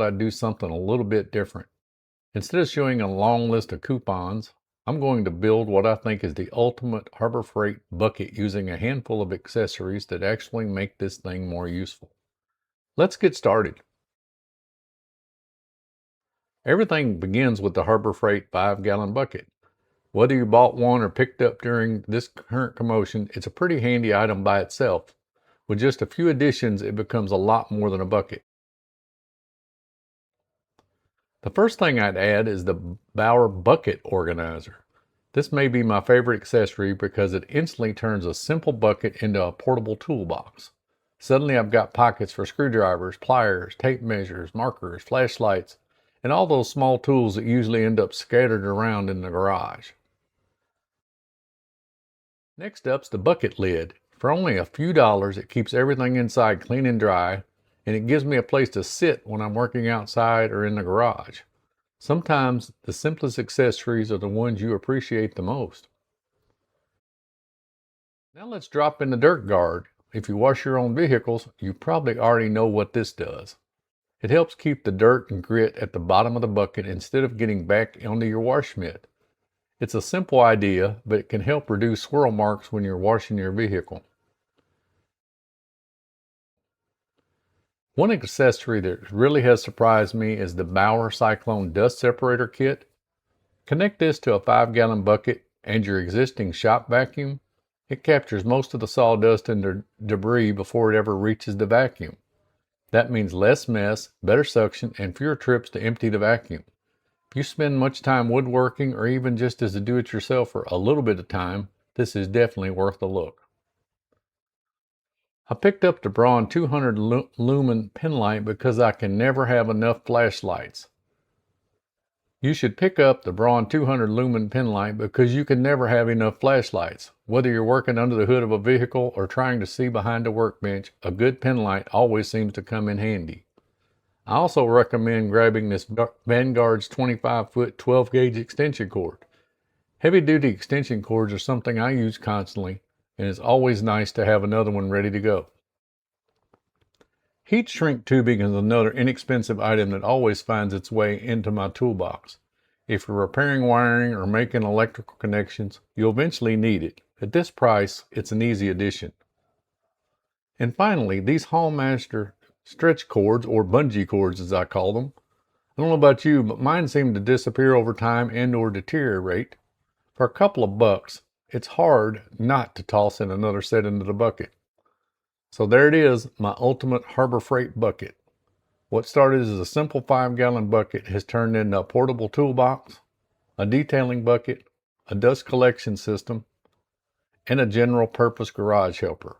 I'd do something a little bit different. Instead of showing a long list of coupons, I'm going to build what I think is the ultimate Harbor Freight bucket using a handful of accessories that actually make this thing more useful. Let's get started. Everything begins with the Harbor Freight 5-gallon bucket. Whether you bought one or picked up during this current promotion, it's a pretty handy item by itself. With just a few additions, it becomes a lot more than a bucket. The first thing I'd add is the Bauer bucket organizer. This may be my favorite accessory because it instantly turns a simple bucket into a portable toolbox. Suddenly I've got pockets for screwdrivers, pliers, tape measures, markers, flashlights, and all those small tools that usually end up scattered around in the garage. Next up's the bucket lid. For only a few dollars, it keeps everything inside clean and dry, and it gives me a place to sit when I'm working outside or in the garage. Sometimes the simplest accessories are the ones you appreciate the most. Now let's drop in the dirt guard. If you wash your own vehicles, you probably already know what this does. It helps keep the dirt and grit at the bottom of the bucket instead of getting back onto your wash mitt. It's a simple idea, but it can help reduce swirl marks when you're washing your vehicle. One accessory that really has surprised me is the Bauer Cyclone dust separator kit. Connect this to a 5-gallon bucket and your existing shop vacuum. It captures most of the sawdust and debris before it ever reaches the vacuum. That means less mess, better suction, and fewer trips to empty the vacuum. If you spend much time woodworking or even just as a do-it-yourself for a little bit of time, this is definitely worth a look. I picked up the Braun 200 lumen Penlight because I can never have enough flashlights. You should pick up the Braun 200 lumen Penlight because you can never have enough flashlights. Whether you're working under the hood of a vehicle or trying to see behind a workbench, a good penlight always seems to come in handy. I also recommend grabbing this Vanguard's 25-foot 12-gauge extension cord. Heavy-duty extension cords are something I use constantly, and it's always nice to have another one ready to go. Heat shrink tubing is another inexpensive item that always finds its way into my toolbox. If you're repairing wiring or making electrical connections, you'll eventually need it. At this price, it's an easy addition. And finally, these Hallmaster stretch cords, or bungee cords as I call them. I don't know about you, but mine seem to disappear over time and or deteriorate. For a couple of bucks, it's hard not to toss in another set into the bucket. So there it is, my ultimate Harbor Freight bucket. What started as a simple 5-gallon bucket has turned into a portable toolbox, a detailing bucket, a dust collection system, and a general purpose garage helper.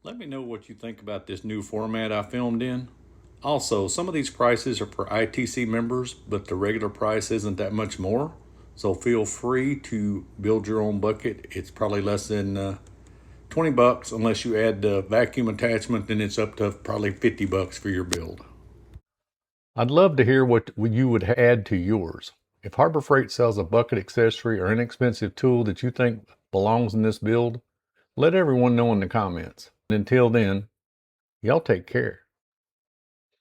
Let me know what you think about this new format I filmed in. Also, some of these prices are for ITC members, but the regular price isn't that much more. So feel free to build your own bucket. It's probably less than 20 bucks unless you add the vacuum attachment, then it's up to probably 50 bucks for your build. I'd love to hear what you would add to yours. If Harbor Freight sells a bucket accessory or inexpensive tool that you think belongs in this build, let everyone know in the comments. Until then, y'all take care.